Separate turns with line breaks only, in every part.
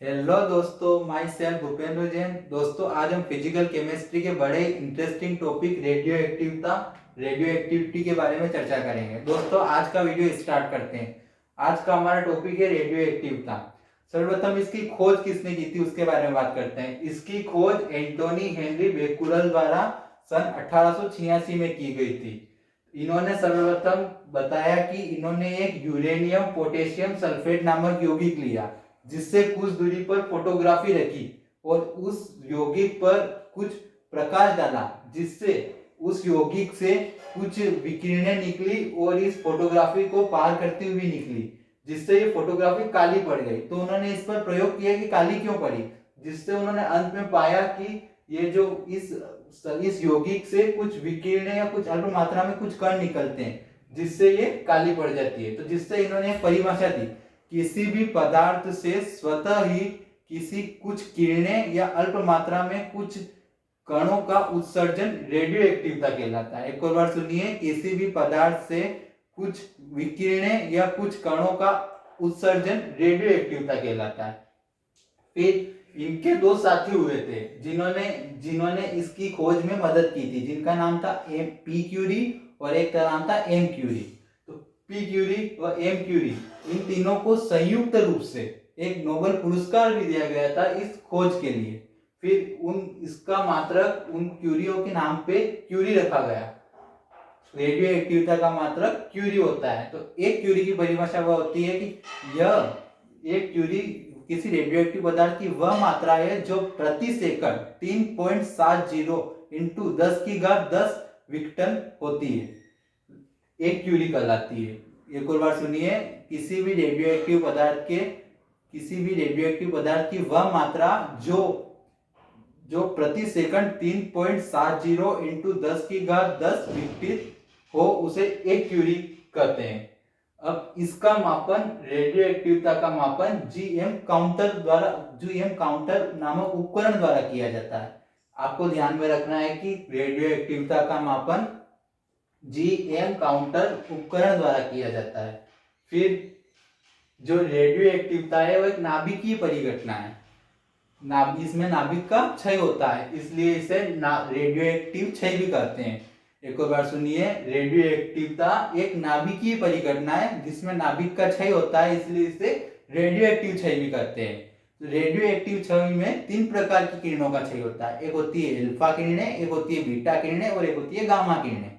Hello दोस्तों, my self Bhupendra Jain. दोस्तों, आज हम फिजिकल केमिस्ट्री के बड़े इंटरेस्टिंग टॉपिक रेडियो एक्टिविटी के बारे में चर्चा करेंगे। दोस्तों, आज का वीडियो स्टार्ट करते हैं। आज का हमारा टॉपिक है रेडियो एक्टिविटी। सर्वप्रथम इसकी खोज किसने की थी उसके बारे में बात करते हैं। इसकी खोज एंटोनी हेनरी बेकुलर द्वारा सन 1886 में की गई थी। इन्होंने सर्वप्रथम बताया कि इन्होंने एक यूरेनियम पोटेशियम सल्फेट नामक यौगिक लिया, जिससे कुछ दूरी पर फोटोग्राफी रखी और उस यौगिक पर कुछ प्रकाश डाला, जिससे उस यौगिक से कुछ विकिरणें निकली और इस फोटोग्राफी को पार करती हुई निकली, जिससे ये फोटोग्राफी काली पड़ गई। तो उन्होंने इस पर प्रयोग किया कि काली क्यों पड़ी, जिससे उन्होंने अंत में पाया कि ये जो इस यौगिक से कुछ विकिरणें या कुछ अल्प मात्रा में कुछ कण निकलते हैं, जिससे ये काली पड़ जाती है। तो जिससे इन्होंने परिभाषा दी, किसी भी पदार्थ से स्वतः ही किसी कुछ किरणें या अल्प मात्रा में कुछ कणों का उत्सर्जन रेडियो एक्टिविटी कहलाता है। एक और बार सुनिए, किसी भी पदार्थ से कुछ विकिरणें या कुछ कणों का उत्सर्जन रेडियो एक्टिविटी कहलाता है। फिर इनके दो साथी हुए थे जिन्होंने इसकी खोज में मदद की थी, जिनका नाम था पी क्यूरी और एक का नाम था एम क्यूरी। तो पी क्यूरी और एम क्यूरी, इन तीनों को संयुक्त रूप से एक नोबेल पुरस्कार भी दिया गया था इस खोज के लिए। फिर इसका मात्रक उन क्यूरियों के नाम पे क्यूरी रखा गया। रेडियो एक्टिविटी का मात्रक क्यूरी होता है। तो एक क्यूरी की परिभाषा वह होती है कि यह एक क्यूरी किसी रेडियो एक्टिव पदार्थ की वह मात्रा है जो प्रति सेकंड 3.70 इंटू 10 विक्टन होती है, एक क्यूरी कहलाती है। एक और बार सुनिए, किसी भी रेडियो एक्टिव पदार्थ की वह मात्रा जो प्रति सेकंड 3.70 इंटू 10 विकटित हो, उसे एक क्यूरी कहते हैं। अब इसका मापन, रेडियो एक्टिविटी का मापन जीएम काउंटर नामक उपकरण द्वारा किया जाता है। आपको ध्यान में रखना है कि रेडियो एक्टिविटी का मापन जीएम काउंटर उपकरण द्वारा किया जाता है। फिर जो रेडियो एक्टिविटी है वो एक नाभिकीय परिघटना है। इसमें नाभिक का क्षय होता है, इसलिए इसे रेडियो एक्टिव क्षय भी कहते हैं। एक और बार सुनिए, रेडियो एक्टिविटी एक नाभिकीय परिघटना है जिसमें नाभिक का क्षय होता है, इसलिए इसे रेडियो एक्टिव क्षय भी कहते हैं। तो रेडियो एक्टिव क्षय में 3 प्रकार की किरणों का क्षय होता है। एक होती है अल्फा किरणें, एक होती है बीटा किरणें और एक होती है गामा किरणें।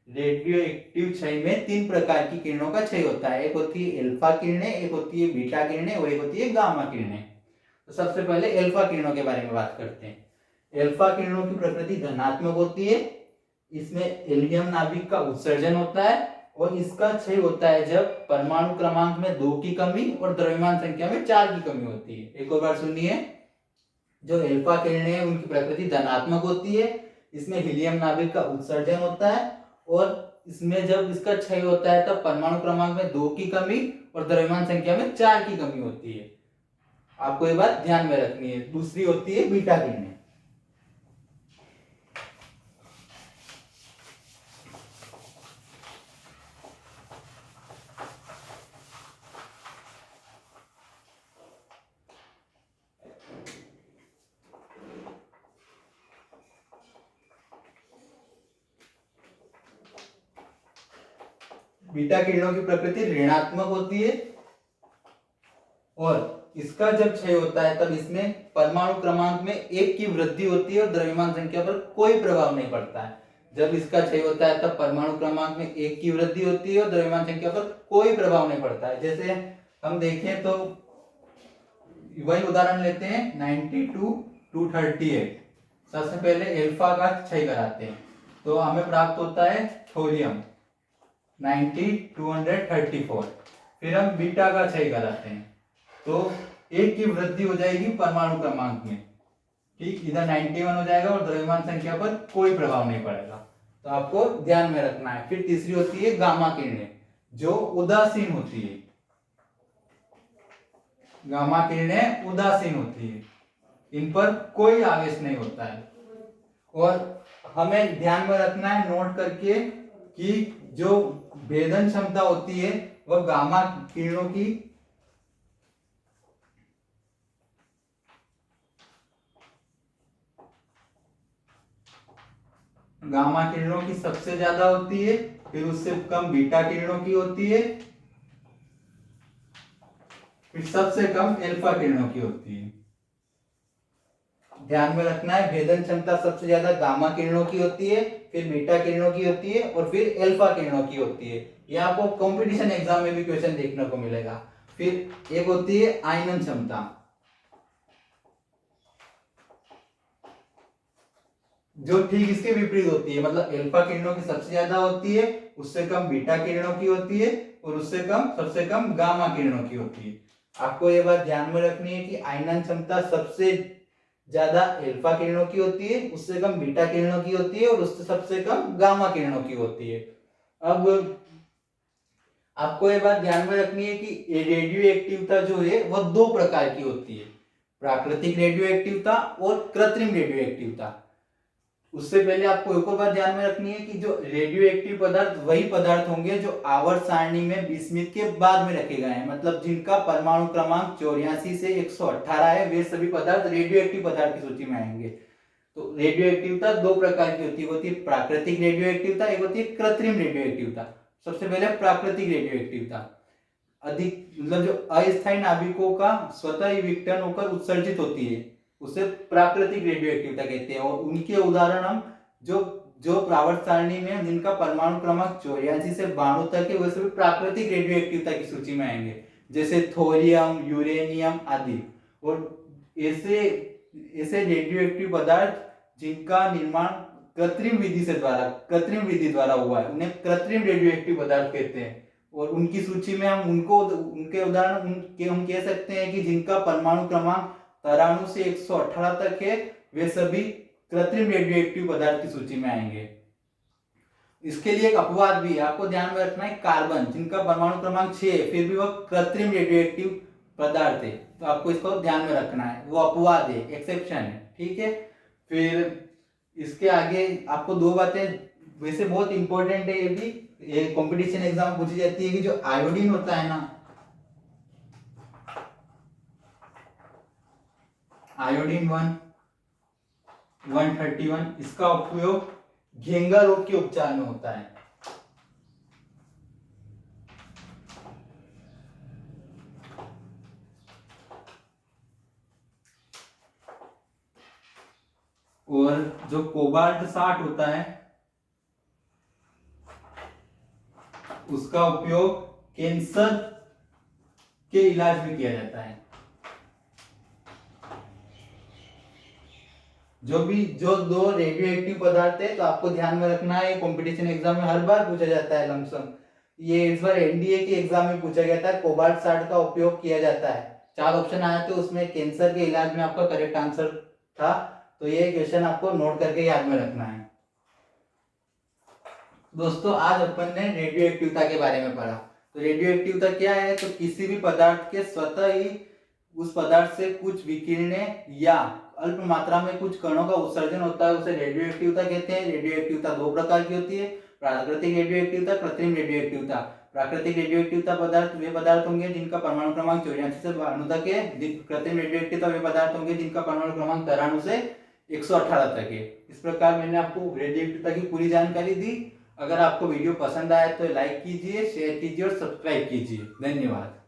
रेडियो एक्टिव क्षय में 3 प्रकार की किरणों का क्षय होता है। एक होती है अल्फा किरणें, एक होती है बीटा किरणें और एक होती है गामा किरणें। तो सबसे पहले अल्फा किरणों के बारे में बात करते हैं। अल्फा किरणों की प्रकृति धनात्मक होती है। इसमें हेलियम नाभिक का उत्सर्जन होता है और इसका क्षय होता है जब परमाणु क्रमांक में 2 की कमी और द्रव्यमान संख्या में 4 की कमी होती है। एक और बार सुनिए, जो अल्फा किरणें हैं उनकी प्रकृति धनात्मक होती है। इसमें हीलियम नाभिक का उत्सर्जन होता है और इसमें जब इसका क्षय होता है तब परमाणु क्रमांक में 2 की कमी और द्रव्यमान संख्या में 4 की कमी होती है। आपको ये बात ध्यान में रखनी है। दूसरी होती है बीटा किरणें। बीटा किरणों की प्रकृति ऋणात्मक होती है और इसका जब क्षय होता है तब इसमें परमाणु क्रमांक में 1 की वृद्धि होती है और द्रव्यमान संख्या पर कोई प्रभाव नहीं पड़ता है। जब इसका क्षय होता है तब परमाणु क्रमांक में 1 की वृद्धि होती है और द्रव्यमान संख्या पर कोई प्रभाव नहीं पड़ता है। जैसे हम देखें तो वही उदाहरण लेते हैं, 92 टू 38। सबसे पहले अल्फा का क्षय कराते हैं तो हमें प्राप्त होता है थोरियम 9234। फिर हम बीटा का क्षय कराते हैं तो 1 की वृद्धि हो जाएगी परमाणु क्रमांक में, ठीक, इधर 91 हो जाएगा और द्रव्यमान संख्या पर कोई प्रभाव नहीं पड़ेगा। तो आपको ध्यान में रखना है। फिर तीसरी होती है गामा किरणें, जो उदासीन होती है। गामा किरणें उदासीन होती है, इन पर कोई आवेश नहीं होता है। और हमें ध्यान में रखना है नोट करके कि जो भेदन क्षमता होती है वह गामा किरणों की गामा किरणों की सबसे ज्यादा होती है, फिर उससे कम बीटा किरणों की होती है, फिर सबसे कम अल्फा किरणों की होती है। ध्यान में रखना है, भेदन क्षमता सबसे ज्यादा गामा किरणों की होती है, फिर बीटा किरणों की होती है और फिर अल्फा किरणों की होती है। ये आपको कंपटीशन एग्जाम में भी क्वेश्चन देखने को मिलेगा। फिर एक होती है आयनन क्षमता, जो ठीक इसके विपरीत होती है, मतलब अल्फा किरणों की सबसे ज्यादा होती है, उससे कम बीटा किरणों की होती है और उससे कम सबसे कम गामा किरणों की होती है। आपको ये बात ध्यान में रखनी है कि आयनन क्षमता सबसे ज्यादा अल्फा किरणों की होती है, उससे कम बीटा किरणों की होती है और उससे सबसे कम गामा किरणों की होती है। अब आपको ये बात ध्यान में रखनी है कि रेडियो एक्टिवता जो है वह दो प्रकार की होती है, प्राकृतिक रेडियो एक्टिवता और कृत्रिम रेडियो एक्टिवता। उससे पहले आपको एक और बात ध्यान में रखनी है कि जो रेडियो एक्टिव पदार्थ वही पदार्थ होंगे जो आवर्त सारणी में बिस्मित के बाद में रखे गए हैं, मतलब जिनका परमाणु क्रमांक 84 से 118 है, वे सभी पदार्थ रेडियो एक्टिव पदार्थ की सूची में आएंगे। तो रेडियो एक्टिवता दो प्रकार की होती है प्राकृतिक रेडियो एक्टिवता, एक होती है कृत्रिम रेडियो एक्टिवता। सबसे पहले प्राकृतिक रेडियो एक्टिवता, अधिक मतलब जो अस्थायी नाभिकों का स्वतः ही विघटन होकर उत्सर्जित होती है, उसे प्राकृतिक रेडियो एक्टिवता कहते हैं। और उनके उदाहरण हम जो जो प्रावर्त सारणी में जिनका परमाणु क्रमांक 84 से 92 तक है, वे सभी प्राकृतिक रेडियो एक्टिवता की सूची में आएंगे, जैसे थोरियम, यूरेनियम आदि। और ऐसे ऐसे रेडियो एक्टिव पदार्थ जिनका निर्माण कृत्रिम विधि द्वारा हुआ है, उन्हें कृत्रिम रेडियो एक्टिव पदार्थ कहते हैं। और उनकी सूची में हम उनके उदाहरण हम कह सकते हैं कि जिनका परमाणु क्रमांक 93 से 118 तक है, वे सभी कृत्रिम रेडियो एक्टिव पदार्थ की सूची में आएंगे। इसके लिए एक अपवाद भी है, आपको ध्यान में रखना है, कार्बन जिनका परमाणु क्रमांक 6 है फिर भी वह कृत्रिम रेडियो एक्टिव पदार्थ है, तो आपको इसको ध्यान में रखना है, वो अपवाद है, एक्सेप्शन है, ठीक है। फिर इसके आगे आपको दो बातें वैसे बहुत इंपॉर्टेंट है, ये भी ये कंपटीशन एग्जाम पूछी जाती है कि जो आयोडीन होता है ना, आयोडीन 131, इसका उपयोग घेंगा रोग के उपचार में होता है। और जो कोबाल्ट 60 होता है उसका उपयोग कैंसर के इलाज में किया जाता है। जो दो रेडियो एक्टिव पदार्थ है, तो आपको ध्यान में रखना है, कंपटीशन एग्जाम में हर बार पूछा जाता है लमसम। ये इस बार एनडीए के एग्जाम में पूछा गया था, कोबाल्ट 60 का उपयोग किया जाता है। 4 ऑप्शन आए थे, उसमें कैंसर के इलाज में आपका करेक्ट आंसर था, तो ये क्वेश्चन आपको नोट करके याद में रखना है। दोस्तों आज अपन ने रेडियो एक्टिवता के बारे में पढ़ा। तो रेडियो एक्टिवता क्या है, तो किसी भी पदार्थ के स्वतः ही उस पदार्थ से कुछ विकिरणें या अल्प मात्रा में कुछ कणों का उत्सर्जन होता है, उसे रेडियो एक्टिवता कहते हैं। रेडियो एक्टिवता दो प्रकार की होती है, प्राकृतिक रेडियो एक्टिवता, कृत्रिम रेडियो एक्टिवता। प्राकृतिक रेडियो एक्टिवता पदार्थ वे पदार्थ होंगे जिनका परमाणु क्रमांक 84 से 92 तक है। कृत्रिम रेडियो एक्टिवता वे पदार्थ होंगे जिनका परमाणु क्रमांक 93 से 118 तक है। इस प्रकार मैंने आपको रेडियो एक्टिवता की पूरी जानकारी दी। अगर आपको वीडियो पसंद आया तो लाइक कीजिए, शेयर कीजिए और सब्सक्राइब कीजिए। धन्यवाद।